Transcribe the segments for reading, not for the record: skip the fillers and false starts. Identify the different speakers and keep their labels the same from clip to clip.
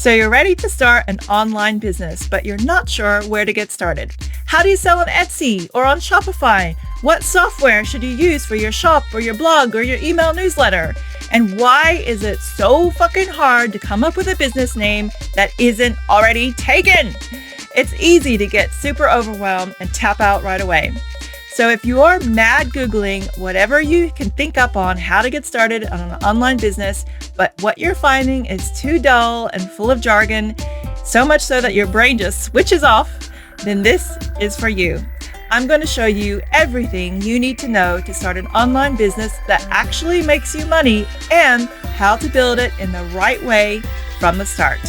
Speaker 1: So you're ready to start an online business, but you're not sure where to get started. How do you sell on Etsy or on Shopify? What software should you use for your shop or your blog or your email newsletter? And why is it so fucking hard to come up with a business name that isn't already taken? It's easy to get super overwhelmed and tap out right away. So if you're mad Googling whatever you can think up on how to get started on an online business, but what you're finding is too dull and full of jargon, so much so that your brain just switches off, then this is for you. I'm going to show you everything you need to know to start an online business that actually makes you money and how to build it in the right way from the start.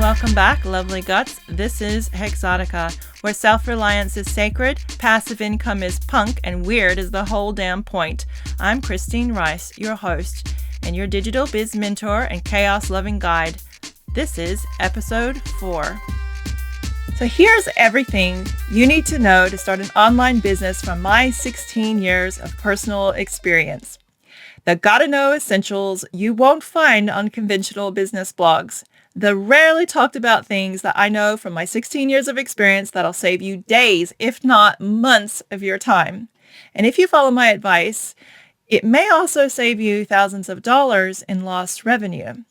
Speaker 1: Welcome back, lovely guts. This is Hexotica, where self-reliance is sacred, passive income is punk, and weird is the whole damn point. I'm Christine Rice, your host, and your digital biz mentor and chaos-loving guide. This is episode 4. So here's everything you need to know to start an online business from my 16 years of personal experience. The gotta-know essentials you won't find on conventional business blogs. The rarely talked about things that I know from my 16 years of experience that'll save you days, if not months of your time. And if you follow my advice, it may also save you thousands of dollars in lost revenue.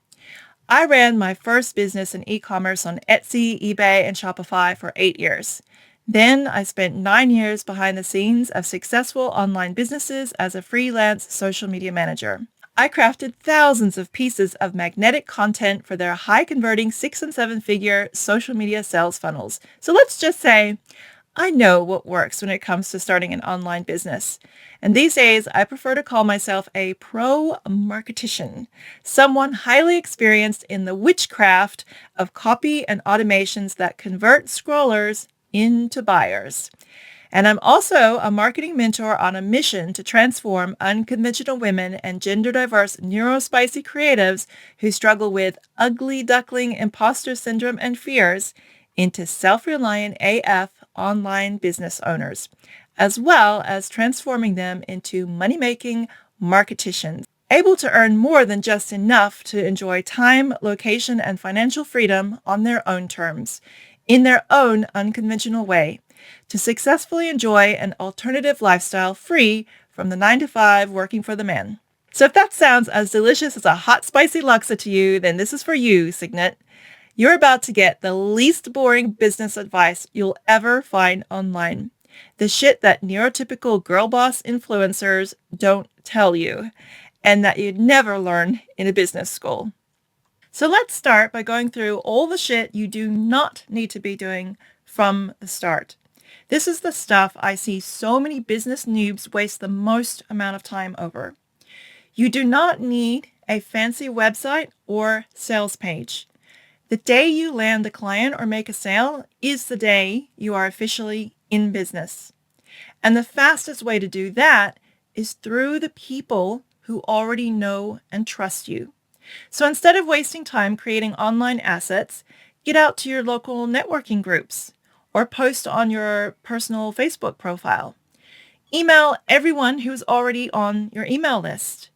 Speaker 1: I ran my first business in e-commerce on Etsy, eBay, and Shopify for 8 years. Then I spent 9 years behind the scenes of successful online businesses as a freelance social media manager. I crafted thousands of pieces of magnetic content for their high-converting 6- and 7-figure social media sales funnels. So let's just say I know what works when it comes to starting an online business. And these days, I prefer to call myself a pro-marketician, someone highly experienced in the witchcraft of copy and automations that convert scrollers into buyers. And I'm also a marketing mentor on a mission to transform unconventional women and gender-diverse neurospicy creatives who struggle with ugly duckling imposter syndrome and fears into self-reliant AF online business owners, as well as transforming them into money-making marketicians, able to earn more than just enough to enjoy time, location, and financial freedom on their own terms, in their own unconventional way, to successfully enjoy an alternative lifestyle free from the 9-to-5 working for the man. So if that sounds as delicious as a hot, spicy laksa to you, then this is for you, Signet. You're about to get the least boring business advice you'll ever find online. The shit that neurotypical girlboss influencers don't tell you, and that you'd never learn in a business school. So let's start by going through all the shit you do not need to be doing from the start. This is the stuff I see so many business noobs waste the most amount of time over. You do not need a fancy website or sales page. The day you land a client or make a sale is the day you are officially in business. And the fastest way to do that is through the people who already know and trust you. So instead of wasting time creating online assets, get out to your local networking groups or post on your personal Facebook profile. Email everyone who's already on your email list.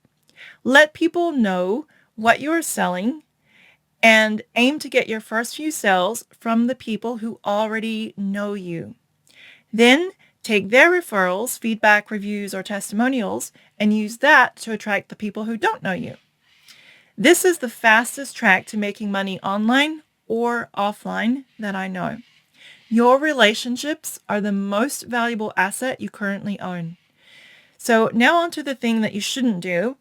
Speaker 1: Let people know what you're selling and aim to get your first few sales from the people who already know you. Then take their referrals, feedback, reviews, or testimonials and use that to attract the people who don't know you. This is the fastest track to making money online or offline that I know. Your relationships are the most valuable asset you currently own. So now on to the thing that you shouldn't do,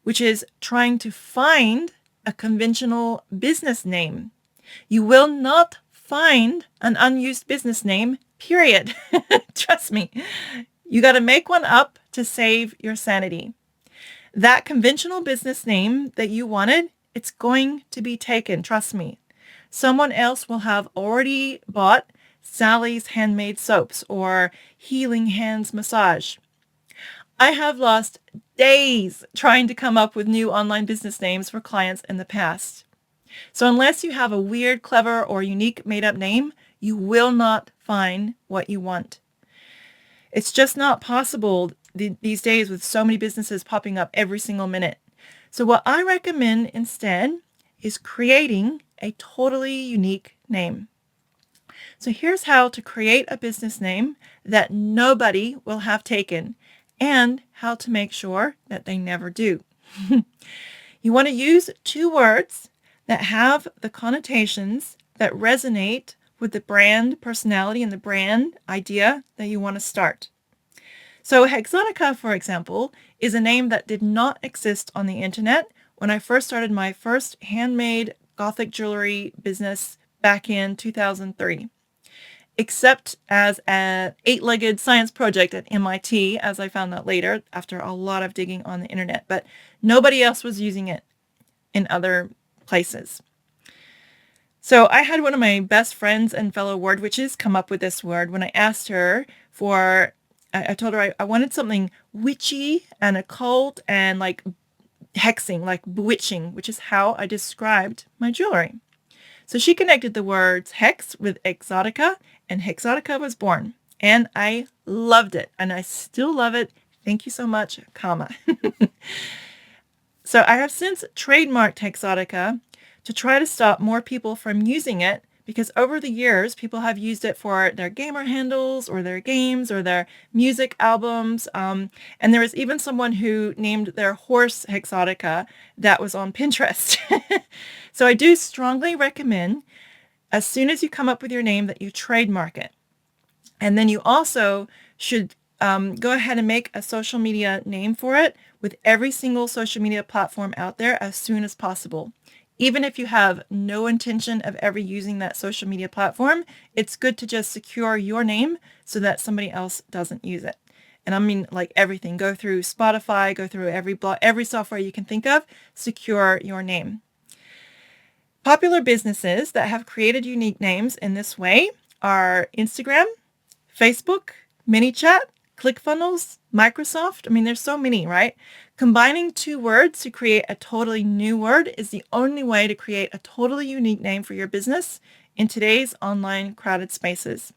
Speaker 1: which is trying to find a conventional business name. You will not find an unused business name, period. Trust me. You got to make one up to save your sanity. That conventional business name that you wanted, it's going to be taken. Trust me. Someone else will have already bought Sally's Handmade Soaps or Healing Hands Massage. I have lost days trying to come up with new online business names for clients in the past. So unless you have a weird, clever, or unique made-up name, you will not find what you want. It's just not possible these days with so many businesses popping up every single minute. So what I recommend instead is creating a totally unique name. So here's how to create a business name that nobody will have taken and how to make sure that they never do. You want to use 2 words that have the connotations that resonate with the brand personality and the brand idea that you want to start. So Hexotica, for example, is a name that did not exist on the internet when I first started my first handmade Gothic jewelry business back in 2003. Except as an 8-legged science project at MIT, as I found out later after a lot of digging on the internet, but nobody else was using it in other places. So I had one of my best friends and fellow word witches come up with this word when I asked her for, I told her I wanted something witchy and occult and like hexing, like bewitching, which is how I described my jewelry. So she connected the words hex with exotica, and Hexotica was born. And I loved it, and I still love it. Thank you so much, comma. So I have since trademarked Hexotica to try to stop more people from using it, because over the years, people have used it for their gamer handles or their games or their music albums. And there was even someone who named their horse Hexotica that was on Pinterest. So I do strongly recommend, as soon as you come up with your name, that you trademark it. And then you also should go ahead and make a social media name for it with every single social media platform out there as soon as possible. Even if you have no intention of ever using that social media platform, it's good to just secure your name so that somebody else doesn't use it. And I mean like everything. Go through Spotify, go through every software you can think of, secure your name. Popular businesses that have created unique names in this way are Instagram, Facebook, ManyChat, ClickFunnels, Microsoft. I mean, there's so many, right? Combining 2 words to create a totally new word is the only way to create a totally unique name for your business in today's online crowded spaces.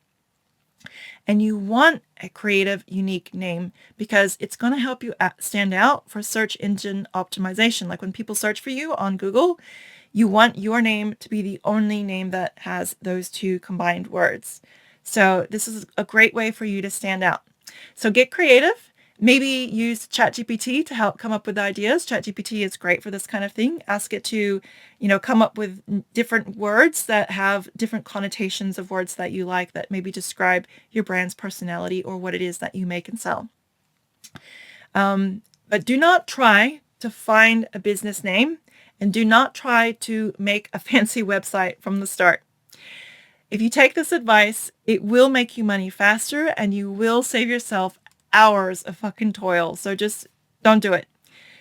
Speaker 1: And you want a creative, unique name because it's going to help you stand out for search engine optimization. Like when people search for you on Google, you want your name to be the only name that has those 2 combined words. So this is a great way for you to stand out. So get creative. Maybe use ChatGPT to help come up with ideas. ChatGPT is great for this kind of thing. Ask it to, come up with different words that have different connotations of words that you like that maybe describe your brand's personality or what it is that you make and sell. But do not try to find a business name, and do not try to make a fancy website from the start. If you take this advice, it will make you money faster and you will save yourself hours of fucking toil. So just don't do it.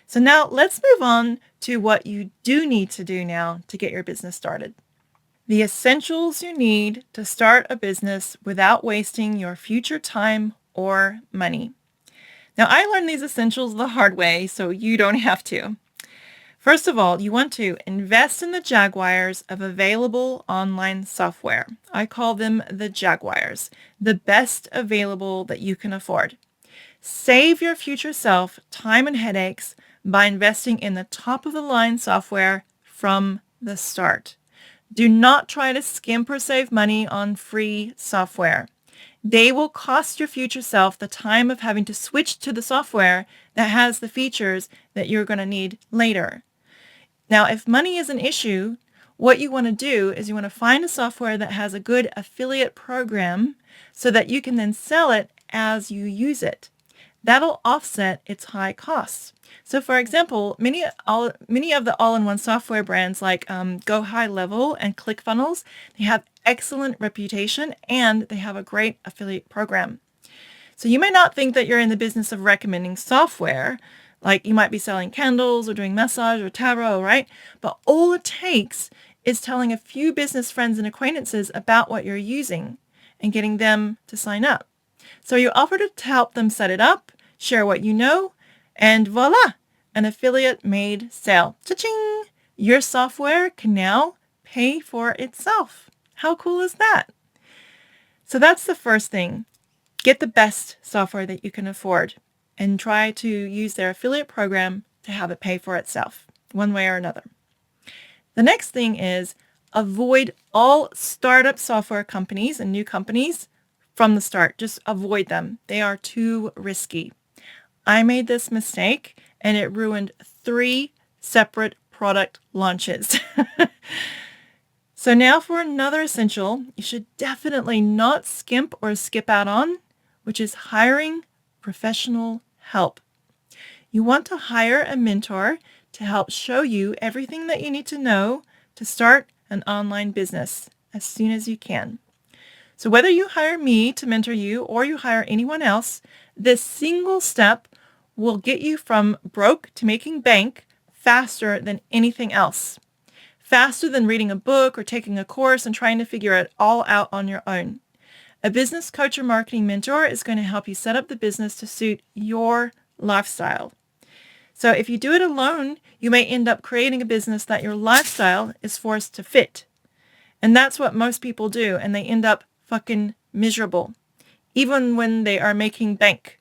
Speaker 1: So now let's move on to what you do need to do now to get your business started. The essentials you need to start a business without wasting your future time or money. Now I learned these essentials the hard way, so you don't have to. First of all, you want to invest in the jaguars of available online software. I call them the jaguars, the best available that you can afford. Save your future self time and headaches by investing in the top-of-the-line software from the start. Do not try to skimp or save money on free software. They will cost your future self the time of having to switch to the software that has the features that you're going to need later. Now, if money is an issue, what you want to do is you want to find a software that has a good affiliate program so that you can then sell it as you use it. That'll offset its high costs. So for example, many of the all-in-one software brands like Go High Level and ClickFunnels, they have excellent reputation and they have a great affiliate program. So you may not think that you're in the business of recommending software, like you might be selling candles or doing massage or tarot, right? But all it takes is telling a few business friends and acquaintances about what you're using and getting them to sign up. So you offer to help them set it up, share what you know, and voila, an affiliate made sale. Cha-ching! Your software can now pay for itself. How cool is that? So that's the first thing. Get the best software that you can afford and try to use their affiliate program to have it pay for itself, one way or another. The next thing is avoid all startup software companies and new companies from the start. Just avoid them. They are too risky. I made this mistake and it ruined 3 separate product launches. So now for another essential you should definitely not skimp or skip out on, which is hiring professional help. You want to hire a mentor to help show you everything that you need to know to start an online business as soon as you can. So whether you hire me to mentor you or you hire anyone else, this single step will get you from broke to making bank faster than anything else. Faster than reading a book or taking a course and trying to figure it all out on your own. A business coach or marketing mentor is going to help you set up the business to suit your lifestyle. So if you do it alone, you may end up creating a business that your lifestyle is forced to fit. And that's what most people do, and they end up fucking miserable, even when they are making bank.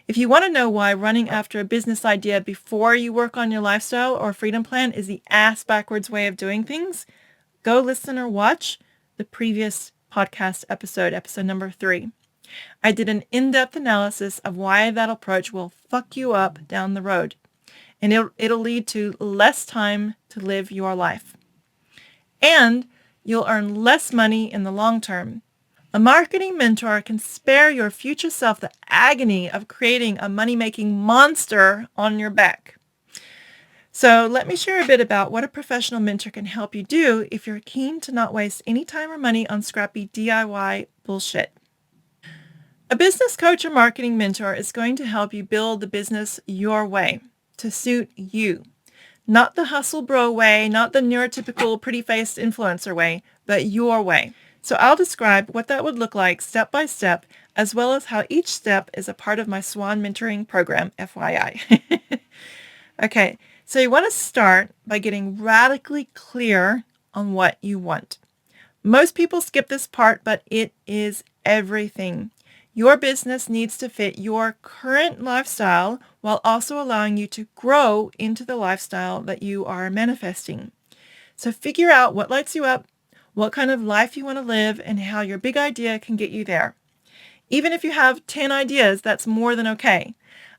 Speaker 1: If you want to know why running after a business idea before you work on your lifestyle or freedom plan is the ass backwards way of doing things, go listen or watch the previous podcast episode number 3. I did an in-depth analysis of why that approach will fuck you up down the road, and it'll lead to less time to live your life. And you'll earn less money in the long term. A marketing mentor can spare your future self the agony of creating a money-making monster on your back. So let me share a bit about what a professional mentor can help you do if you're keen to not waste any time or money on scrappy DIY bullshit. A business coach or marketing mentor is going to help you build the business your way, to suit you. Not the hustle bro way, not the neurotypical pretty-faced influencer way, but your way. So I'll describe what that would look like step by step, as well as how each step is a part of my SWAN mentoring program, FYI. Okay, so you want to start by getting radically clear on what you want. Most people skip this part, but it is everything. Your business needs to fit your current lifestyle while also allowing you to grow into the lifestyle that you are manifesting. So figure out what lights you up, what kind of life you want to live, and how your big idea can get you there. Even if you have 10 ideas, that's more than okay.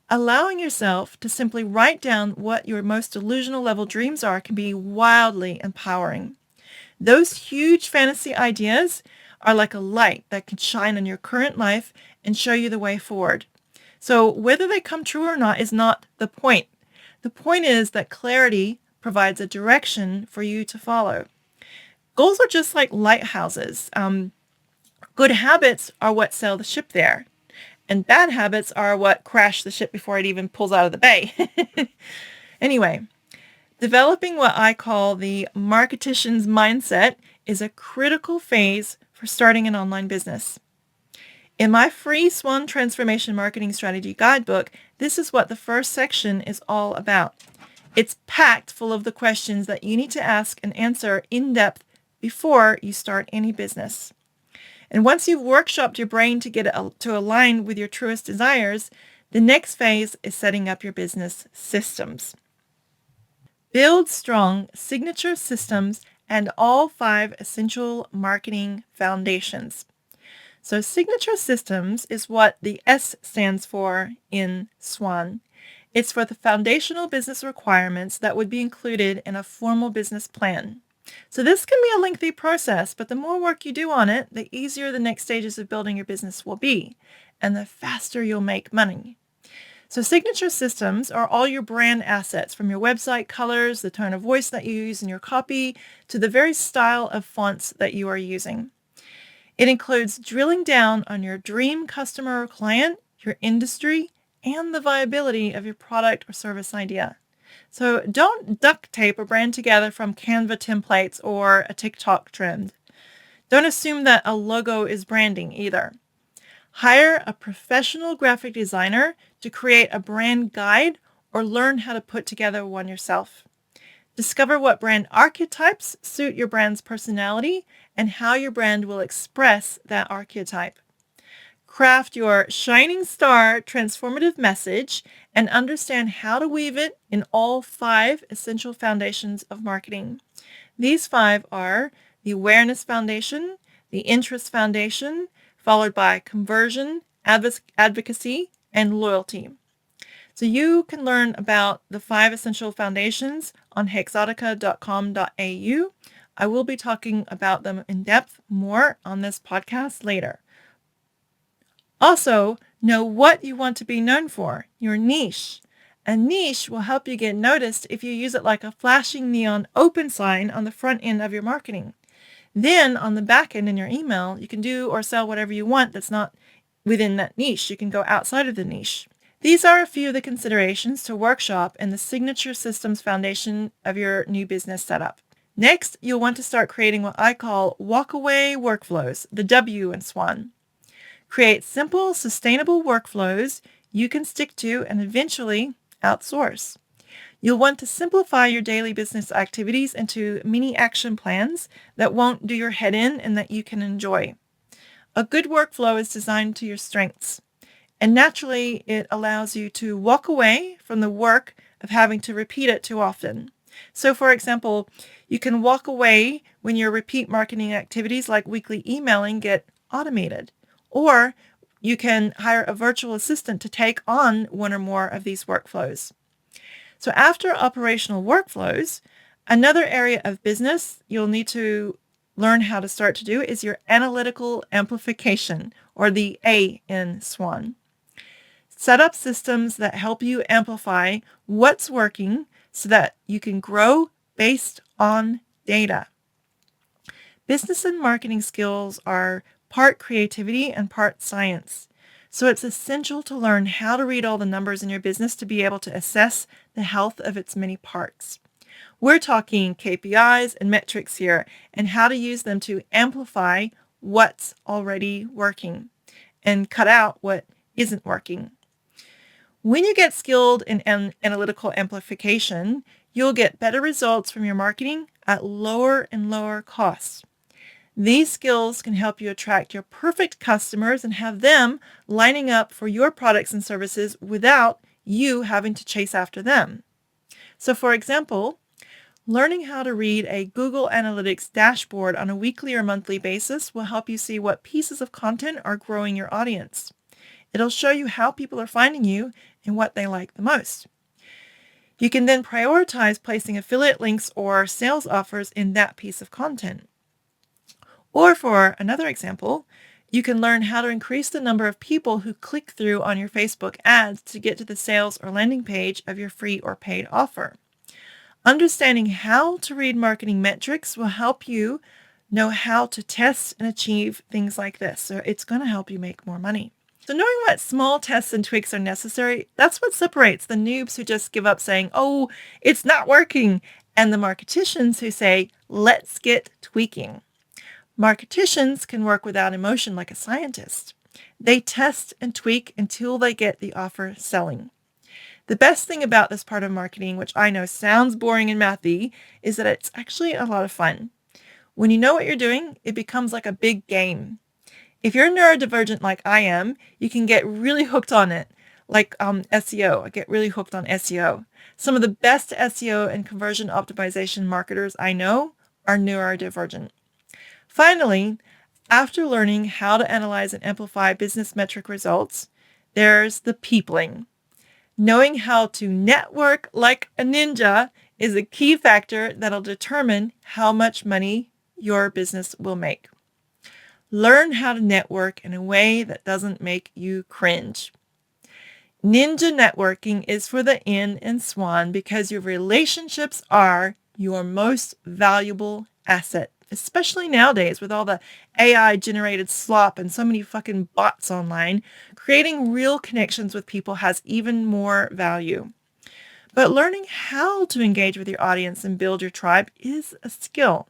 Speaker 1: Allowing yourself to simply write down what your most delusional level dreams are can be wildly empowering. Those huge fantasy ideas are like a light that can shine on your current life and show you the way forward. So whether they come true or not is not the point. The point is that clarity provides a direction for you to follow. Goals are just like lighthouses. Good habits are what sail the ship there. And bad habits are what crash the ship before it even pulls out of the bay. Anyway, developing what I call the marketician's mindset is a critical phase for starting an online business. In my free SWAN Transformation Marketing Strategy Guidebook, this is what the first section is all about. It's packed full of the questions that you need to ask and answer in depth before you start any business. And once you've workshopped your brain to get it to align with your truest desires, the next phase is setting up your business systems. Build strong signature systems and all 5 essential marketing foundations. So signature systems is what the S stands for in SWAN. It's for the foundational business requirements that would be included in a formal business plan. So this can be a lengthy process, but the more work you do on it, the easier the next stages of building your business will be, and the faster you'll make money. So signature systems are all your brand assets, from your website colors, the tone of voice that you use in your copy, to the very style of fonts that you are using. It includes drilling down on your dream customer or client, your industry, and the viability of your product or service idea. So don't duct tape a brand together from Canva templates or a TikTok trend. Don't assume that a logo is branding either. Hire a professional graphic designer to create a brand guide or learn how to put together one yourself. Discover what brand archetypes suit your brand's personality and how your brand will express that archetype. Craft your shining star transformative message and understand how to weave it in all 5 essential foundations of marketing. These 5 are the awareness foundation, the interest foundation, followed by conversion, advocacy, and loyalty. So you can learn about the 5 essential foundations on hexotica.com.au. I will be talking about them in depth more on this podcast later. Also, know what you want to be known for, your niche. A niche will help you get noticed if you use it like a flashing neon open sign on the front end of your marketing. Then on the back end in your email, you can do or sell whatever you want that's not within that niche. You can go outside of the niche. These are a few of the considerations to workshop in the signature systems foundation of your new business setup. Next, you'll want to start creating what I call walk-away workflows, the W in SWAN. Create simple, sustainable workflows you can stick to and eventually outsource. You'll want to simplify your daily business activities into mini action plans that won't do your head in and that you can enjoy. A good workflow is designed to your strengths, and naturally it allows you to walk away from the work of having to repeat it too often. So for example, you can walk away when your repeat marketing activities like weekly emailing get automated. Or you can hire a virtual assistant to take on one or more of these workflows. So after operational workflows, another area of business you'll need to learn how to start to do is your analytical amplification, or the A in SWAN. Set up systems that help you amplify what's working so that you can grow based on data. Business and marketing skills are part creativity and part science. So it's essential to learn how to read all the numbers in your business to be able to assess the health of its many parts. We're talking KPIs and metrics here and how to use them to amplify what's already working and cut out what isn't working. When you get skilled in analytical amplification, you'll get better results from your marketing at lower and lower costs. These skills can help you attract your perfect customers and have them lining up for your products and services without you having to chase after them. So for example, learning how to read a Google Analytics dashboard on a weekly or monthly basis will help you see what pieces of content are growing your audience. It'll show you how people are finding you and what they like the most. You can then prioritize placing affiliate links or sales offers in that piece of content. Or for another example, you can learn how to increase the number of people who click through on your Facebook ads to get to the sales or landing page of your free or paid offer. Understanding how to read marketing metrics will help you know how to test and achieve things like this. So it's going to help you make more money. So knowing what small tests and tweaks are necessary, that's what separates the noobs who just give up saying, "Oh, it's not working," and the marketicians who say, "Let's get tweaking." Marketicians can work without emotion like a scientist. They test and tweak until they get the offer selling. The best thing about this part of marketing, which I know sounds boring and mathy, is that it's actually a lot of fun. When you know what you're doing, it becomes like a big game. If you're neurodivergent like I am, you can get really hooked on it, like SEO. I get really hooked on SEO. Some of the best SEO and conversion optimization marketers I know are neurodivergent. Finally, after learning how to analyze and amplify business metric results, there's the peopling. Knowing how to network like a ninja is a key factor that'll determine how much money your business will make. Learn how to network in a way that doesn't make you cringe. Ninja networking is for the N in SWAN because your relationships are your most valuable asset, especially nowadays with all the AI-generated slop and so many fucking bots online. Creating real connections with people has even more value. But learning how to engage with your audience and build your tribe is a skill.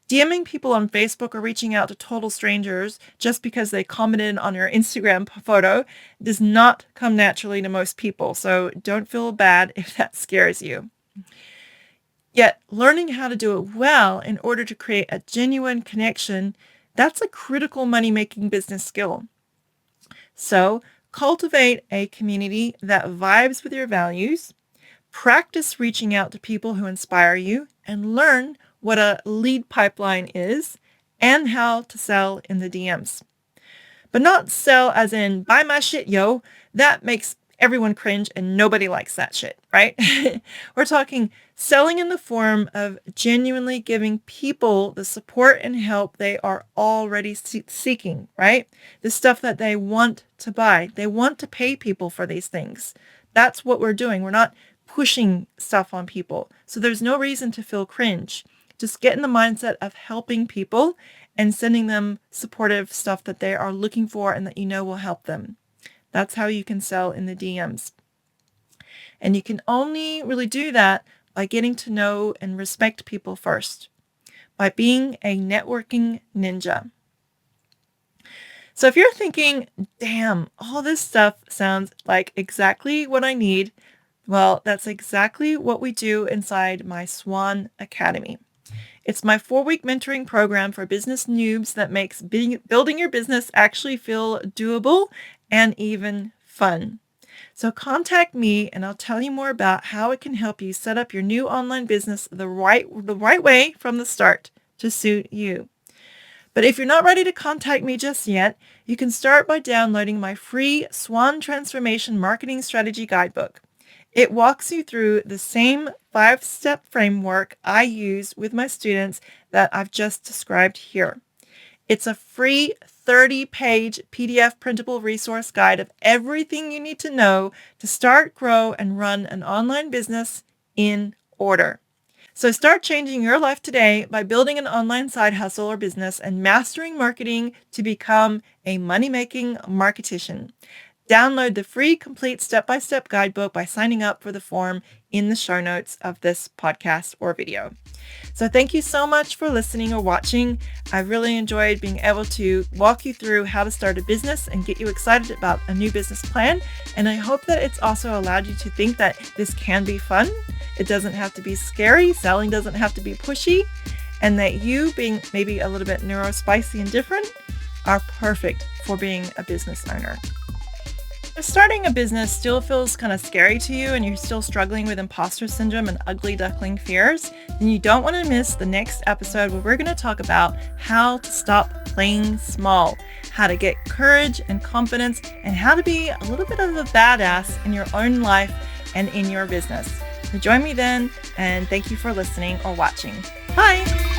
Speaker 1: DMing people on Facebook or reaching out to total strangers just because they commented on your Instagram photo does not come naturally to most people, so don't feel bad if that scares you. Yet, learning how to do it well in order to create a genuine connection, that's a critical money-making business skill. So cultivate a community that vibes with your values, practice reaching out to people who inspire you, and learn what a lead pipeline is and how to sell in the DMs. But not sell as in buy my shit, yo. That makes everyone cringe and nobody likes that shit, right? We're talking selling in the form of genuinely giving people the support and help they are already seeking, right? The stuff that they want to buy. They want to pay people for these things. That's what we're doing. We're not pushing stuff on people. So there's no reason to feel cringe. Just get in the mindset of helping people and sending them supportive stuff that they are looking for and that you know will help them. That's how you can sell in the DMs. And you can only really do that by getting to know and respect people first, by being a networking ninja. So if you're thinking, damn, all this stuff sounds like exactly what I need, well, that's exactly what we do inside my Swan Academy. It's my 4-week mentoring program for business noobs that makes building your business actually feel doable and even fun. So contact me and I'll tell you more about how it can help you set up your new online business the right way from the start to suit you. But if you're not ready to contact me just yet, you can start by downloading my free Swan Transformation Marketing Strategy Guidebook. It walks you through the same 5-step framework I use with my students that I've just described here. It's a free 30-page PDF printable resource guide of everything you need to know to start, grow, and run an online business in order. So start changing your life today by building an online side hustle or business and mastering marketing to become a money-making marketician. Download the free complete step-by-step guidebook by signing up for the form in the show notes of this podcast or video. So thank you so much for listening or watching. I really enjoyed being able to walk you through how to start a business and get you excited about a new business plan. And I hope that it's also allowed you to think that this can be fun. It doesn't have to be scary. Selling doesn't have to be pushy. And that you, being maybe a little bit neurospicy and different, are perfect for being a business owner. If starting a business still feels kind of scary to you and you're still struggling with imposter syndrome and ugly duckling fears, then you don't want to miss the next episode where we're going to talk about how to stop playing small, how to get courage and confidence, and how to be a little bit of a badass in your own life and in your business. So join me then, and thank you for listening or watching. Bye!